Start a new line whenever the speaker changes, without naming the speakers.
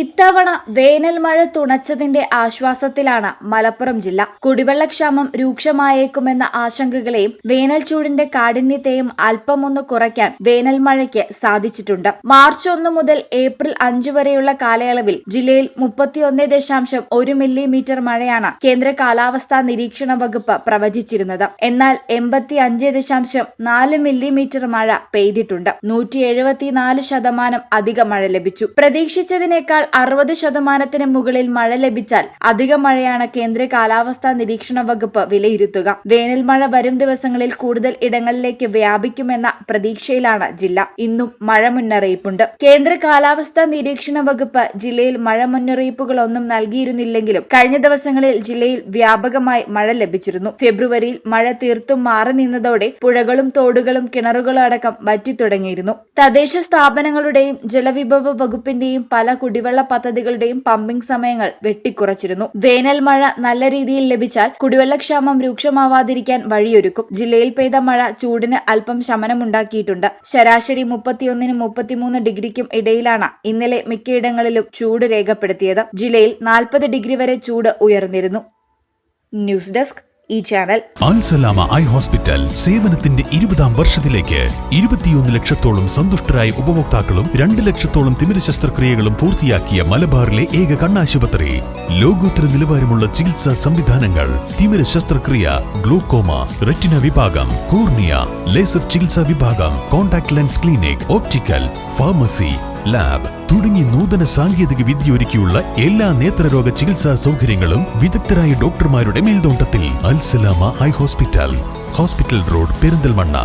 ഇത്തവണ വേനൽ മഴ തുണച്ചതിന്റെ ആശ്വാസത്തിലാണ് മലപ്പുറം ജില്ല. കുടിവെള്ളക്ഷാമം രൂക്ഷമായേക്കുമെന്ന ആശങ്കകളെയും വേനൽ ചൂടിന്റെ കാഠിന്യത്തെയും അല്പമൊന്ന് കുറയ്ക്കാൻ വേനൽ മഴയ്ക്ക് സാധിച്ചിട്ടുണ്ട്. മാർച്ച് 1 മുതൽ ഏപ്രിൽ 5 വരെയുള്ള കാലയളവിൽ ജില്ലയിൽ 31.1 മില്ലിമീറ്റർ മഴയാണ് കേന്ദ്ര കാലാവസ്ഥാ നിരീക്ഷണ വകുപ്പ് പ്രവചിച്ചിരുന്നത്. എന്നാൽ 85.4 മില്ലിമീറ്റർ മഴ പെയ്തിട്ടുണ്ട്. 174% അധിക മഴ ലഭിച്ചു. പ്രതീക്ഷിച്ചതിനേക്കാൾ 60% മുകളിൽ മഴ ലഭിച്ചാൽ അധിക മഴയാണ് കേന്ദ്ര കാലാവസ്ഥാ നിരീക്ഷണ വകുപ്പ് വിലയിരുത്തുക. വേനൽ മഴ വരും ദിവസങ്ങളിൽ കൂടുതൽ ഇടങ്ങളിലേക്ക് വ്യാപിക്കുമെന്ന പ്രതീക്ഷയിലാണ് ജില്ല. ഇന്നും മഴ മുന്നറിയിപ്പുണ്ട്. കേന്ദ്ര കാലാവസ്ഥാ നിരീക്ഷണ വകുപ്പ് ജില്ലയിൽ മഴ മുന്നറിയിപ്പുകളൊന്നും നൽകിയിരുന്നില്ലെങ്കിലും കഴിഞ്ഞ ദിവസങ്ങളിൽ ജില്ലയിൽ വ്യാപകമായി മഴ ലഭിച്ചിരുന്നു. ഫെബ്രുവരിയിൽ മഴ തീർത്തും മാറി നിന്നതോടെ പുഴകളും തോടുകളും കിണറുകളും അടക്കം വറ്റിത്തുടങ്ങിയിരുന്നു. തദ്ദേശ സ്ഥാപനങ്ങളുടെയും ജലവിഭവ വകുപ്പിന്റെയും പല കുടിവെള്ള പദ്ധതികളുടെയും പമ്പിംഗ് സമയങ്ങൾ വെട്ടിക്കുറച്ചിരുന്നു. വേനൽ മഴ നല്ല രീതിയിൽ ലഭിച്ചാൽ കുടിവെള്ളക്ഷാമം രൂക്ഷമാവാതിരിക്കാൻ വഴിയൊരുക്കും. ജില്ലയിൽ പെയ്ത മഴ ചൂടിന് അല്പം ശമനമുണ്ടാക്കിയിട്ടുണ്ട്. ശരാശരി 31-33 ഡിഗ്രിക്കും ഇടയിലാണ് ഇന്നലെ മിക്കയിടങ്ങളിലും ചൂട് രേഖപ്പെടുത്തിയത്. ജില്ലയിൽ 40 ഡിഗ്രി വരെ ചൂട് ഉയർന്നിരുന്നു. ന്യൂസ് ഡെസ്ക് ഈ ചാനൽ.
അൽസലാമ ഐ ഹോസ്പിറ്റൽ സേവനത്തിന്റെ 20ാം വർഷത്തിലേക്ക് 21 ലക്ഷത്തോളം സന്തുഷ്ടരായ ഉപഭോക്താക്കളും 2 ലക്ഷത്തോളം തിമിര ശസ്ത്രക്രിയകളും പൂർത്തിയാക്കിയ മലബാറിലെ ഏക കണ്ണാശുപത്രി. ലോകോത്തര നിലവാരമുള്ള ചികിത്സാ സംവിധാനങ്ങൾ, തിമിര ശസ്ത്രക്രിയ, ഗ്ലൂക്കോമ, റെറ്റിന വിഭാഗം, കോർണിയ, ലേസർ ചികിത്സാ വിഭാഗം, contact lens clinic, optical, pharmacy, lab തുടങ്ങി നൂതന സാങ്കേതിക വിദ്യ ഒരുക്കിയുള്ള എല്ലാ നേത്രരോഗ ചികിത്സാ സൗകര്യങ്ങളും വിദഗ്ധരായ ഡോക്ടർമാരുടെ മേൽനോട്ടത്തിൽ. Al Salama eye hospital, hospital road, Perinthalmanna.